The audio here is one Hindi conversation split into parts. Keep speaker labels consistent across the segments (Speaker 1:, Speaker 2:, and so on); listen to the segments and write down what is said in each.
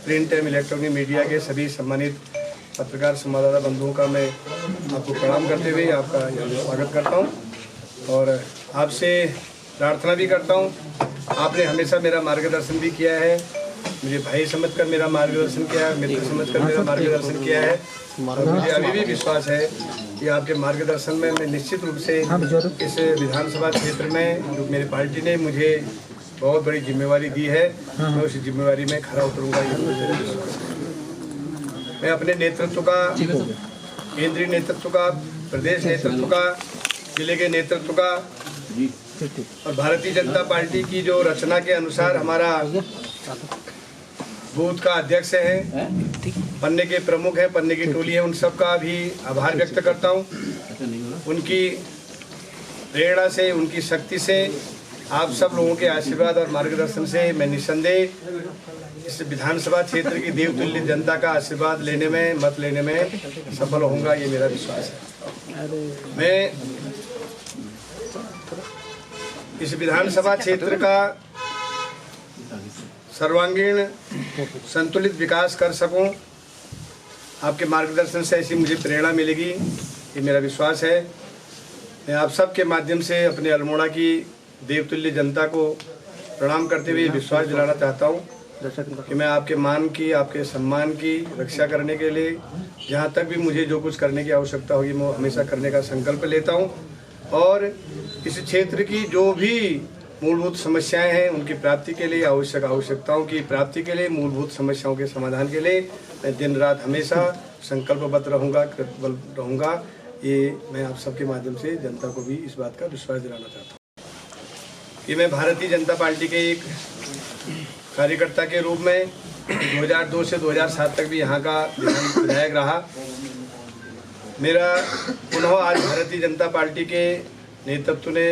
Speaker 1: प्रिंट एवं इलेक्ट्रॉनिक मीडिया के सभी सम्मानित पत्रकार संवाददाता बंधुओं का मैं आपको प्रणाम करते हुए आपका स्वागत करता हूं और आपसे प्रार्थना भी करता हूं। आपने हमेशा मेरा मार्गदर्शन भी किया है, मुझे भाई समझकर मेरा मार्गदर्शन किया है, मित्र समझकर मेरा मार्गदर्शन किया है और मुझे अभी भी विश्वास है कि आपके मार्गदर्शन में मैं निश्चित रूप से इस विधानसभा क्षेत्र में जो मेरी पार्टी ने मुझे बहुत बड़ी जिम्मेवारी दी है, मैं उस जिम्मेवारी में खरा उतरूंगा। मैं अपने नेतृत्व का, केंद्रीय नेतृत्व का, प्रदेश नेतृत्व का, जिले के नेतृत्व का और भारतीय जनता पार्टी की जो रचना के अनुसार हमारा बूथ का अध्यक्ष है, पन्ने के प्रमुख है, पन्ने की टोली है, उन सब का भी आभार व्यक्त करता हूँ। उनकी प्रेरणा से, उनकी शक्ति से, आप सब लोगों के आशीर्वाद और मार्गदर्शन से मैं निस्संदेह इस विधानसभा क्षेत्र की देवतुल्य जनता का आशीर्वाद लेने में, मत लेने में सफल होऊंगा, ये मेरा विश्वास है। मैं इस विधानसभा क्षेत्र का सर्वांगीण संतुलित विकास कर सकूं, आपके मार्गदर्शन से ऐसी मुझे प्रेरणा मिलेगी, ये मेरा विश्वास है। मैं आप सब के माध्यम से अपने अल्मोड़ा की देवतुल्य जनता को प्रणाम करते हुए विश्वास दिलाना चाहता हूँ कि मैं आपके मान की, आपके सम्मान की रक्षा करने के लिए जहाँ तक भी मुझे जो कुछ करने की आवश्यकता होगी मैं हमेशा करने का संकल्प लेता हूँ और इस क्षेत्र की जो भी मूलभूत समस्याएं हैं उनकी प्राप्ति के लिए, आवश्यकताओं की प्राप्ति के लिए, मूलभूत समस्याओं के समाधान के लिए मैं दिन रात हमेशा संकल्पबद्ध रहूँगा, कृतबल रहूँगा। ये मैं आप सबके माध्यम से जनता को भी इस बात का विश्वास दिलाना चाहता हूँ कि मैं भारतीय जनता पार्टी के एक कार्यकर्ता के रूप में 2002 से 2007 तक भी यहाँ का विधायक रहा। मेरा पुनः आज भारतीय जनता पार्टी के नेतृत्व ने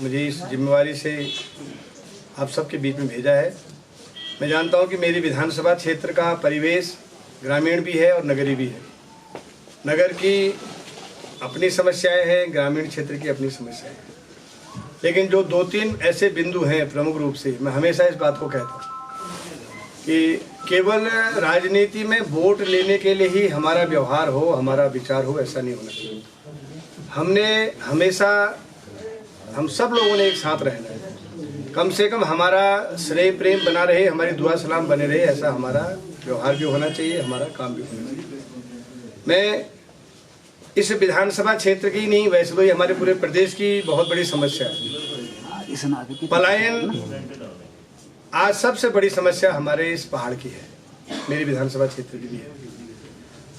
Speaker 1: मुझे इस जिम्मेवारी से आप सबके बीच में भेजा है। मैं जानता हूँ कि मेरी विधानसभा क्षेत्र का परिवेश ग्रामीण भी है और नगरीय भी है। नगर की अपनी समस्याएं हैं, ग्रामीण क्षेत्र की अपनी समस्याएं हैं, लेकिन जो 2-3 ऐसे बिंदु हैं प्रमुख रूप से, मैं हमेशा इस बात को कहता हूँ कि केवल राजनीति में वोट लेने के लिए ही हमारा व्यवहार हो, हमारा विचार हो, ऐसा नहीं होना चाहिए। हमने हमेशा, हम सब लोगों ने एक साथ रहना है, कम से कम हमारा स्नेह प्रेम बना रहे, हमारी दुआ सलाम बने रहे, ऐसा हमारा व्यवहार भी होना चाहिए, हमारा काम भी होना चाहिए। मैं इस विधानसभा क्षेत्र की नहीं, वैसे तो ये हमारे पूरे प्रदेश की बहुत बड़ी समस्या है। पलायन आज सबसे बड़ी समस्या हमारे इस पहाड़ की है, मेरी विधानसभा क्षेत्र की भी है।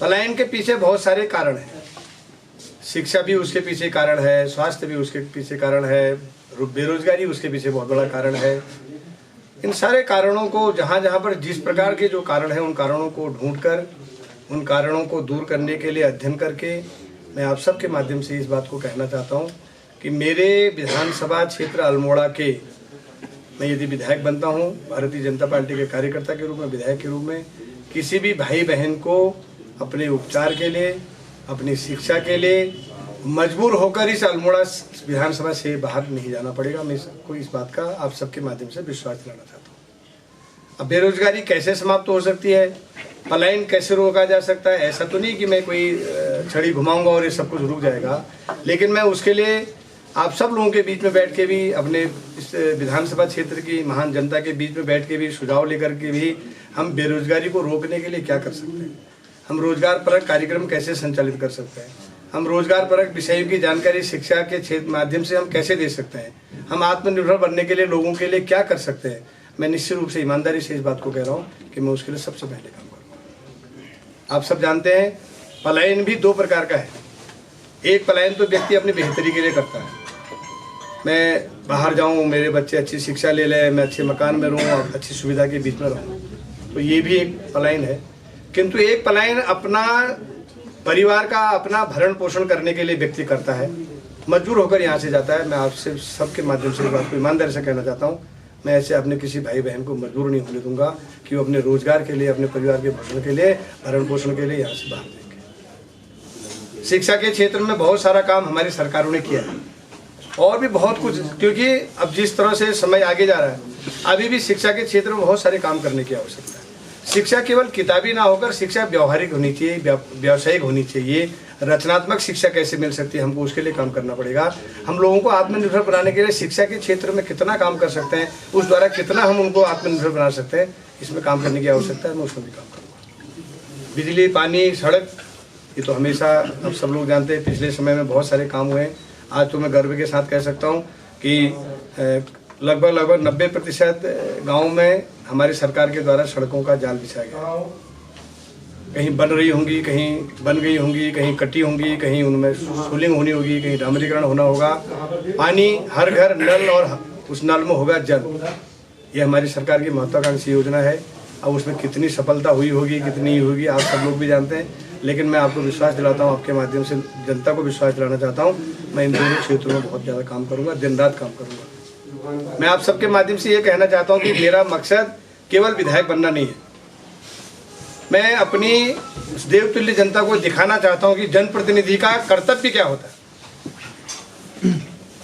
Speaker 1: पलायन के पीछे बहुत सारे कारण हैं, शिक्षा भी उसके पीछे कारण है, स्वास्थ्य भी उसके पीछे कारण है, बेरोजगारी उसके पीछे बहुत बड़ा कारण है। इन सारे कारणों को जहाँ जहाँ पर जिस प्रकार के जो कारण हैं उन कारणों को ढूंढकर, उन कारणों को दूर करने के लिए अध्ययन करके मैं आप सबके माध्यम से इस बात को कहना चाहता हूँ कि मेरे विधानसभा क्षेत्र अल्मोड़ा के, मैं यदि विधायक बनता हूँ, भारतीय जनता पार्टी के कार्यकर्ता के रूप में, विधायक के रूप में, किसी भी भाई बहन को अपने उपचार के लिए, अपनी शिक्षा के लिए मजबूर होकर इस अल्मोड़ा विधानसभा से बाहर नहीं जाना पड़ेगा। मैं सबको इस बात का आप सबके माध्यम से विश्वास दिलाना चाहता हूँ। अब बेरोजगारी कैसे समाप्त हो सकती है, पलायन कैसे रोका जा सकता है, ऐसा तो नहीं कि मैं कोई छड़ी घुमाऊंगा और ये सब कुछ रुक जाएगा, लेकिन मैं उसके लिए आप सब लोगों के बीच में बैठ के भी, अपने इस विधानसभा क्षेत्र की महान जनता के बीच में बैठ के भी, सुझाव लेकर के भी हम बेरोजगारी को रोकने के लिए क्या कर सकते हैं, हम रोजगार परक कार्यक्रम कैसे संचालित कर सकते हैं, हम रोजगार परक विषयों की जानकारी शिक्षा के क्षेत्र माध्यम से हम कैसे दे सकते हैं, हम आत्मनिर्भर बनने के लिए लोगों के लिए क्या कर सकते हैं। मैं निश्चित रूप से ईमानदारी से इस बात को कह रहा हूँ कि मैं उसके लिए सबसे पहले काम करूँगा। आप सब जानते हैं पलायन भी 2 प्रकार का है। एक पलायन तो व्यक्ति अपनी बेहतरी के लिए करता है, मैं बाहर जाऊँ, मेरे बच्चे अच्छी शिक्षा ले लें, मैं अच्छे मकान में रहूँ और अच्छी सुविधा के बीच में रहूँ, तो ये भी एक पलायन है। किंतु एक पलायन अपना परिवार का अपना भरण पोषण करने के लिए व्यक्ति करता है, मजबूर होकर यहाँ से जाता है। मैं आपसे सबके माध्यम से इस बात को ईमानदारी से कहना चाहता हूँ, मैं ऐसे अपने किसी भाई बहन को मजबूर नहीं होने दूंगा कि वो अपने रोजगार के लिए, अपने परिवार के भरण के लिए, भरण पोषण के लिए यहाँ से बाहर देंगे। शिक्षा के क्षेत्र में बहुत सारा काम हमारी सरकारों ने किया है, और भी बहुत कुछ, क्योंकि अब जिस तरह से समय आगे जा रहा है, अभी भी शिक्षा के क्षेत्र में बहुत सारे काम करने की आवश्यकता है। शिक्षा केवल किताबी ना होकर शिक्षा व्यवहारिक होनी चाहिए, व्यावसायिक होनी चाहिए। रचनात्मक शिक्षा कैसे मिल सकती है, हमको उसके लिए काम करना पड़ेगा। हम लोगों को आत्मनिर्भर बनाने के लिए शिक्षा के क्षेत्र में कितना काम कर सकते हैं, उस द्वारा कितना हम उनको आत्मनिर्भर बना सकते हैं, इसमें काम करने की आवश्यकता है। मैं उसमें भी काम करूँगा। बिजली, पानी, सड़क, ये तो हमेशा अब सब लोग जानते हैं, पिछले समय में बहुत सारे काम हुए हैं। आज तो मैं गर्व के साथ कह सकता हूँ कि लगभग 90% गाँव में हमारी सरकार के द्वारा सड़कों का जाल बिछाया गया। कहीं बन रही होंगी, कहीं बन गई होंगी, कहीं कटी होंगी, कहीं उनमें सोलिंग होनी होगी, कहीं डामरीकरण होना होगा। पानी हर घर नल, और उस नल में होगा जल। ये हमारी सरकार की महत्वाकांक्षी योजना है। अब उसमें कितनी सफलता हुई होगी, कितनी होगी, आप सब लोग भी जानते हैं। लेकिन मैं आपको विश्वास दिलाता हूँ, आपके माध्यम से जनता को विश्वास दिलाना चाहता हूँ, मैं इन दोनों क्षेत्रों में बहुत ज़्यादा काम करूँगा, दिन रात काम करूँगा। मैं आप सबके माध्यम से ये कहना चाहता हूँ कि मेरा मकसद केवल विधायक बनना नहीं है। मैं अपनी देवतुल्य जनता को दिखाना चाहता हूँ कि जनप्रतिनिधि का कर्तव्य क्या होता है,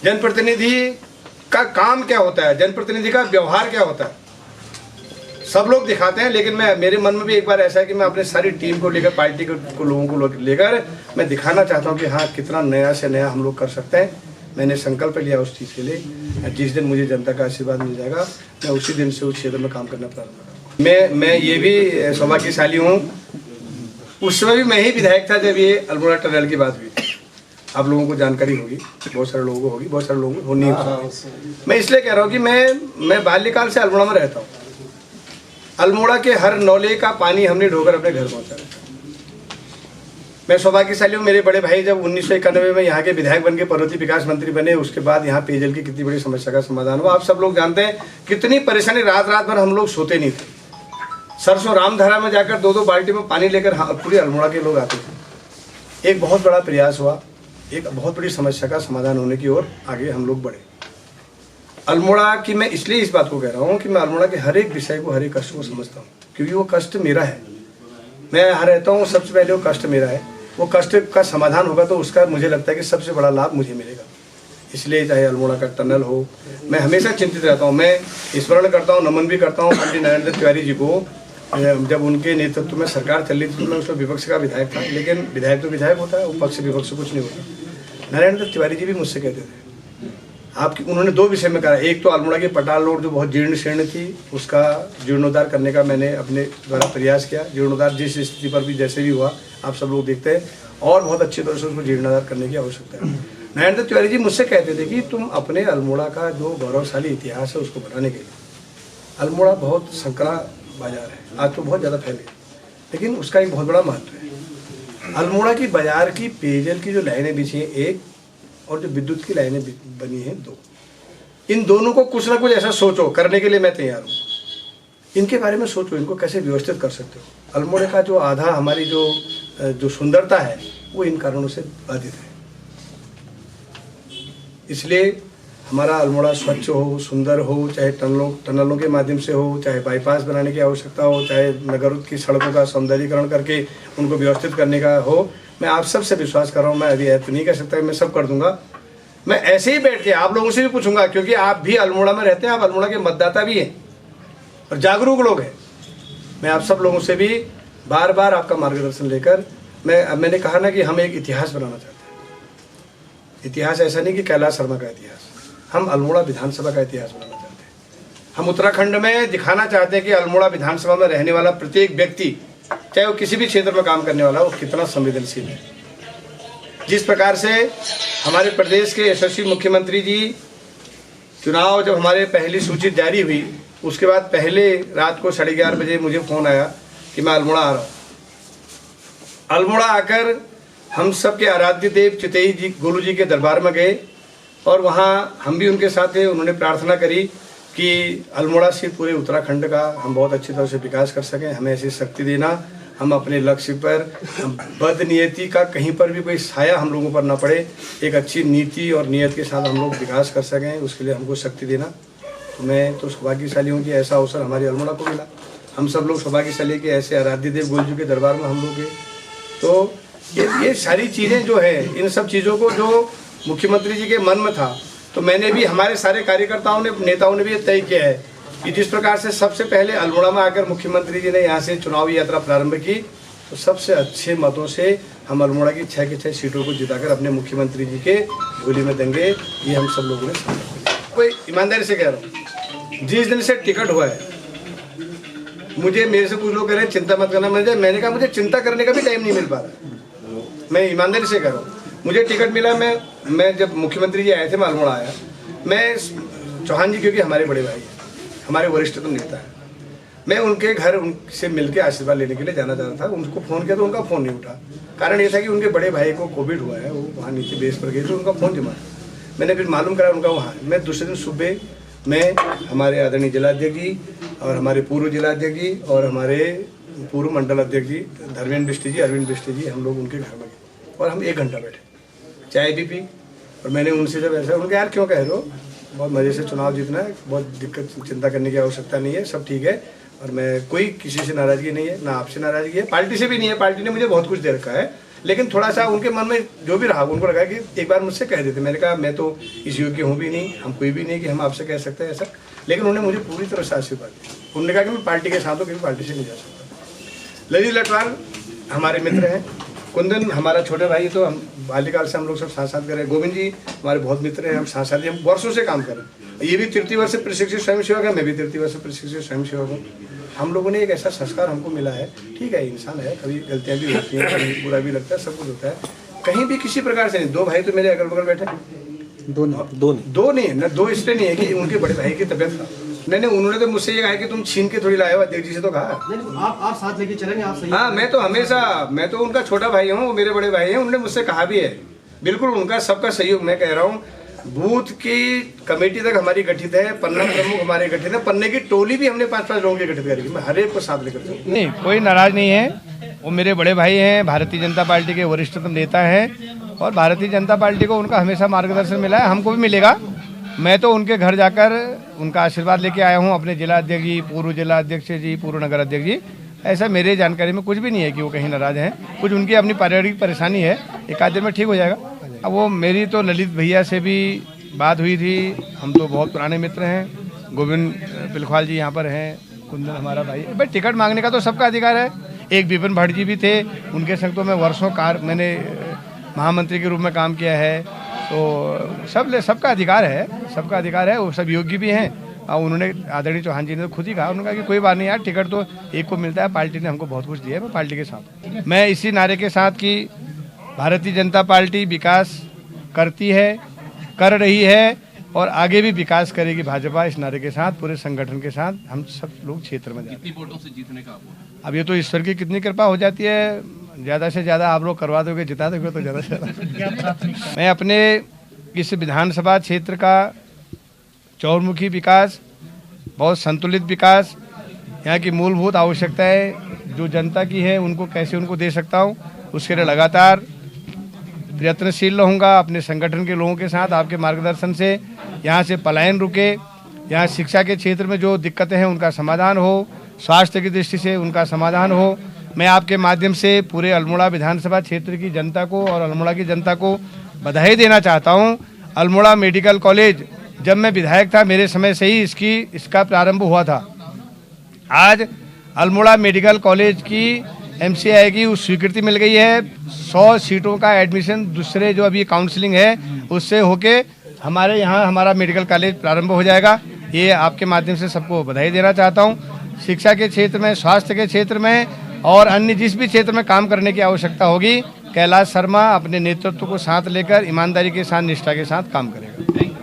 Speaker 1: जनप्रतिनिधि का काम क्या होता है, जनप्रतिनिधि का व्यवहार क्या होता है। सब लोग दिखाते हैं, लेकिन मेरे मन में भी एक बार ऐसा है कि मैं अपने सारी टीम को लेकर, पार्टी को लोगों को लेकर मैं दिखाना चाहता हूँ कि हाँ, कितना नया से नया हम लोग कर सकते हैं। मैंने संकल्प लिया उस चीज़ के लिए। जिस दिन मुझे जनता का आशीर्वाद मिल जाएगा, मैं उसी दिन से उस क्षेत्र में काम करना प्रारंभ करूँगा। मैं ये भी सौभाग्यशाली हूँ, उस समय भी मैं ही विधायक था जब ये अल्मोड़ा टनल की बात हुई थी। आप लोगों को जानकारी होगी, बहुत सारे लोगों को होगी, बहुत सारे लोगों को होनी होगी। मैं इसलिए कह रहा हूँ कि मैं बाल्यकाल से अल्मोड़ा में रहता हूँ। अल्मोड़ा के हर नौले का पानी हमने ढोकर अपने घर पहुँचाया। मैं सौभाग्यशाली हूँ, मेरे बड़े भाई जब 1991 में यहाँ के विधायक बन के पर्वतीय विकास मंत्री बने, उसके बाद यहाँ पेयजल की कितनी बड़ी समस्या का समाधान हुआ। आप सब लोग जानते हैं कितनी परेशानी, रात रात भर हम लोग सोते नहीं थे। सरसों रामधारा में जाकर 2-2 बाल्टी में पानी लेकर पूरे अल्मोड़ा के लोग आते थे। एक बहुत बड़ा प्रयास हुआ, एक बहुत बड़ी समस्या का समाधान होने की ओर आगे हम लोग बढ़े। अल्मोड़ा की मैं इसलिए इस बात को कह रहा हूँ कि मैं अल्मोड़ा के हर एक विषय को, हर एक कष्ट को समझता हूँ, क्योंकि वो कष्ट मेरा है। मैं यहाँ रहता हूँ, सबसे पहले वो कष्ट मेरा है। वो कष्ट का समाधान होगा तो उसका मुझे लगता है कि सबसे बड़ा लाभ मुझे मिलेगा। इसलिए चाहे अल्मोड़ा का टनल हो, मैं हमेशा चिंतित रहता हूँ। मैं स्मरण करता हूँ, नमन भी करता हूँ पंडित नारायण दत्त तिवारी जी को। जब उनके नेतृत्व में सरकार चल रही थी तो मैं उसमें विपक्ष का विधायक था, लेकिन विधायक तो विधायक होता है, वो पक्ष विपक्ष कुछ नहीं होता। नारायण दत्त तिवारी जी भी मुझसे कहते थे आपकी, उन्होंने 2 विषय में कहा। एक तो अल्मोड़ा की पटाल रोड जो बहुत जीर्ण शीर्ण थी, उसका जीर्णोद्धार करने का मैंने अपने द्वारा प्रयास किया। जीर्णोद्धार जिस स्थिति पर भी जैसे भी हुआ, आप सब लोग देखते हैं, और बहुत अच्छी तरह से उसको जीर्णोद्धार करने की आवश्यकता है। नारायण दत्त तिवारी जी मुझसे कहते थे कि तुम अपने अल्मोड़ा का जो गौरवशाली इतिहास है उसको बढ़ाने के लिए, अल्मोड़ा बहुत संकरा बाजार है, आज तो बहुत ज़्यादा फैल गया, लेकिन उसका एक बहुत बड़ा महत्व है। अल्मोड़ा की बाजार की पेयजल की जो लाइनें बिछी हैं 1, और जो विद्युत की लाइनें बनी हैं 2, इन दोनों को कुछ ना कुछ ऐसा सोचो, करने के लिए मैं तैयार हूँ। इनके बारे में सोचो, इनको कैसे व्यवस्थित कर सकते हो। अल्मोड़ा का जो आधा हमारी जो सुंदरता है वो इन कारणों से बाधित है। इसलिए हमारा अल्मोड़ा स्वच्छ हो, सुंदर हो, चाहे टनलों के माध्यम से हो, चाहे बाईपास बनाने की आवश्यकता हो, चाहे नगर की सड़कों का सौंदर्यीकरण करके उनको व्यवस्थित करने का हो। मैं आप सब से विश्वास कर रहा हूँ, मैं अभी तो नहीं कह सकता मैं सब कर दूंगा। मैं ऐसे ही बैठ के आप लोगों से भी पूछूंगा, क्योंकि आप भी अल्मोड़ा में रहते हैं, आप अल्मोड़ा के मतदाता भी हैं और जागरूक लोग हैं। मैं आप सब लोगों से भी बार बार आपका मार्गदर्शन लेकर, मैंने कहा ना कि हम एक इतिहास बनाना चाहते हैं। इतिहास ऐसा नहीं कि कैलाश शर्मा का इतिहास, हम अल्मोड़ा विधानसभा का इतिहास बनाना चाहते हैं। हम उत्तराखंड में दिखाना चाहते हैं कि अल्मोड़ा विधानसभा में रहने वाला प्रत्येक व्यक्ति, चाहे वो किसी भी क्षेत्र में काम करने वाला हो, कितना संवेदनशील है। जिस प्रकार से हमारे प्रदेश के यशस्वी मुख्यमंत्री जी, चुनाव जब हमारे पहली सूची जारी हुई, उसके बाद पहले रात को 11:30 बजे मुझे फ़ोन आया कि मैं अल्मोड़ा आ रहा हूँ। अल्मोड़ा आकर हम सब के आराध्य देव चितेई जी, गोलू जी के दरबार में गए, और वहाँ हम भी उनके साथ थे। उन्होंने प्रार्थना करी कि अल्मोड़ा से पूरे उत्तराखंड का हम बहुत अच्छी तरह से विकास कर सकें, हमें ऐसी शक्ति देना, हम अपने लक्ष्य पर बदनीयती का कहीं पर भी कोई साया हम लोगों पर ना पड़े, एक अच्छी नीति और नियत के साथ हम लोग विकास कर सकें, उसके लिए हमको शक्ति देना। तो मैं तो सौभाग्यशाली हूँ कि ऐसा अवसर हमारी अल्मोड़ा को मिला। हम सब लोग सौभाग्यशाली के ऐसे आराध्य देव गोलू जी के दरबार में हम लोग गए। तो ये सारी चीज़ें जो है, इन सब चीज़ों को जो मुख्यमंत्री जी के मन में था तो मैंने भी, हमारे सारे कार्यकर्ताओं ने, नेताओं ने भी ये तय किया है कि जिस प्रकार से सबसे पहले अल्मोड़ा में आकर मुख्यमंत्री जी ने यहाँ से चुनावी यात्रा प्रारंभ की, तो सबसे अच्छे मतों से हम अल्मोड़ा की 6 की 6 सीटों को जिताकर अपने मुख्यमंत्री जी के झोली में देंगे। ये हम सब लोगों ने कोई ईमानदारी से कह रहा हूँ, जिस दिन से टिकट हुआ है, मुझे, मेरे से कुछ लोग कह रहे हैं चिंता मत करना, मैंने कहा मुझे चिंता करने का भी टाइम नहीं मिल पा रहा। मैं ईमानदारी से कह रहा हूँ, मुझे टिकट मिला, मैं जब मुख्यमंत्री जी आए थे, मैं अल्मोड़ा आया, मैं चौहान जी, क्योंकि हमारे बड़े भाई हैं, हमारे वरिष्ठतम नेता है, मैं उनके घर उनसे मिलकर आशीर्वाद लेने के लिए जाना चाहता था। उनको फ़ोन किया तो उनका फ़ोन नहीं उठा। कारण ये था कि उनके बड़े भाई को कोविड हुआ है, वो वहाँ नीचे बेस पर गए थे, उनका फ़ोन जमा। मैंने फिर मालूम करा उनका वहाँ है। मैं दूसरे दिन सुबह मैं, हमारे आदरणीय जिलाध्यक्ष जी और हमारे पूर्व जिलाध्यक्ष जी और हमारे पूर्व मंडल अध्यक्ष जी धर्मेंद्र बिष्ट जी, अरविंद बिष्ट जी, हम लोग उनके घर में गए और हम 1 घंटा बैठे, चाय भी पी। और मैंने उनसे जब ऐसा, उनके यार क्यों कह रहे हो, बहुत मज़े से चुनाव जीतना है, बहुत दिक्कत, चिंता करने की आवश्यकता नहीं है, सब ठीक है। और मैं, कोई किसी से नाराज़गी नहीं है, ना आपसे नाराज़गी है, पार्टी से भी नहीं है, पार्टी ने मुझे बहुत कुछ दे रखा है, लेकिन थोड़ा सा उनके मन में जो भी रहा, उनको लगा कि एक बार मुझसे कह देते। मैंने कहा मैं तो इस योग्य हूँ भी नहीं, हम कोई भी नहीं कि हम आपसे कह सकते हैं ऐसा, लेकिन उन्होंने मुझे पूरी तरह से आशीर्वाद दिया। उन्होंने कहा कि मैं पार्टी के साथ हूँ, क्योंकि पार्टी से नहीं जा सकता। ललित लटवाल हमारे मित्र हैं, कुंदन हमारा छोटे भाई, तो हम बाल्यकाल से हम लोग सब साथ साथ कर रहे हैं। गोविंद जी हमारे बहुत मित्र हैं, हम साथ साथ, हम वर्षों से काम कर रहे हैं। ये भी 33 वर्ष से प्रशिक्षित स्वयंसेवक है, मैं भी 33 वर्ष से प्रशिक्षित स्वयंसेवक हूँ। हम लोगों ने एक ऐसा संस्कार हमको मिला है, ठीक है इंसान है, कभी गलतियाँ भी होती हैं, कभी बुरा भी लगता है, सब कुछ होता है, कहीं भी किसी प्रकार से नहीं। 2 भाई तो मेरे अगल बगल बैठे, दो नहीं ना, 2 इसलिए नहीं है कि उनके बड़े भाई की तबीयत खराब, नहीं, उन्होंने तो मुझसे ये कहा कि तुम छीन के थोड़ी लाए हो, अध्यक्ष जी से तो कहा
Speaker 2: आप साथ लेके चलेंगे, आप सही।
Speaker 1: हाँ, मैं तो हमेशा, मैं तो उनका छोटा भाई हूँ, वो मेरे बड़े भाई हैं, उन्होंने मुझसे कहा भी है, बिल्कुल उनका सबका सहयोग। मैं कह रहा हूँ, बूथ की कमेटी तक हमारी गठित है, पन्ना प्रमुख हमारे गठित है, पन्ने की टोली भी हमने 5-5 लोगों की गठित करी, मैं हर एक को साथ लेकर चलूँ।
Speaker 3: नहीं, कोई नाराज नहीं है, वो मेरे बड़े भाई हैं, भारतीय जनता पार्टी के वरिष्ठतम नेता हैं, और भारतीय जनता पार्टी को उनका हमेशा मार्गदर्शन मिला है, हमको भी मिलेगा। मैं तो उनके घर जाकर उनका आशीर्वाद लेके आया हूँ, अपने जिला अध्यक्ष जी, पूर्व जिला अध्यक्ष जी, पूर्व नगर अध्यक्ष जी। ऐसा मेरे जानकारी में कुछ भी नहीं है कि वो कहीं नाराज हैं, कुछ उनकी अपनी पारिवारिक परेशानी है, 1 आध दिन में ठीक हो जाएगा। अब वो, मेरी तो ललित भैया से भी बात हुई थी, हम तो बहुत पुराने मित्र हैं। गोविंद पिलखवाल जी यहाँ पर हैं, कुंदन हमारा भाई। भाई टिकट मांगने का तो सबका अधिकार है। एक विपिन भट्ट जी भी थे, उनके संग तो मैं वर्षों मैंने महामंत्री के रूप में काम किया है, तो सबका अधिकार है, सबका अधिकार है, वो सब योग्य भी हैं। और उन्होंने, आदरणीय चौहान जी ने तो खुद ही कहा, उन्होंने कहा कि कोई बात नहीं यार, टिकट तो एक को मिलता है, पार्टी ने हमको बहुत कुछ दिया है, मैं पार्टी के साथ। मैं इसी नारे के साथ कि भारतीय जनता पार्टी विकास करती है, कर रही है और आगे भी विकास करेगी भाजपा, इस नारे के साथ, पूरे संगठन के साथ हम सब लोग क्षेत्र में जाते हैं।
Speaker 2: कितनी वोटों से जीतने का?
Speaker 3: अब ये तो ईश्वर की कितनी कृपा हो जाती है, ज़्यादा से ज़्यादा आप लोग करवा दोगे, जिता दोगे तो ज़्यादा से ज़्यादा। मैं अपने इस विधानसभा क्षेत्र का चौमुखी विकास, बहुत संतुलित विकास, यहाँ की मूलभूत आवश्यकताएं जो जनता की है उनको कैसे उनको दे सकता हूँ, उसके लिए लगातार प्रयत्नशील रहूँगा अपने संगठन के लोगों के साथ। आपके मार्गदर्शन से यहाँ से पलायन रुके, यहाँ शिक्षा के क्षेत्र में जो दिक्कतें हैं उनका समाधान हो, स्वास्थ्य की दृष्टि से उनका समाधान हो। मैं आपके माध्यम से पूरे अल्मोड़ा विधानसभा क्षेत्र की जनता को और अल्मोड़ा की जनता को बधाई देना चाहता हूँ। अल्मोड़ा मेडिकल कॉलेज, जब मैं विधायक था मेरे समय से ही इसका प्रारंभ हुआ था। आज अल्मोड़ा मेडिकल कॉलेज की MCI की उस स्वीकृति मिल गई है। 100 सीटों का एडमिशन दूसरे जो अभी काउंसलिंग है उससे होके हमारे यहाँ हमारा मेडिकल कॉलेज प्रारंभ हो जाएगा। ये आपके माध्यम से सबको बधाई देना चाहता हूँ। शिक्षा के क्षेत्र में, स्वास्थ्य के क्षेत्र में और अन्य जिस भी क्षेत्र में काम करने की आवश्यकता होगी, कैलाश शर्मा अपने नेतृत्व को साथ लेकर ईमानदारी के साथ, निष्ठा के साथ काम करेगा।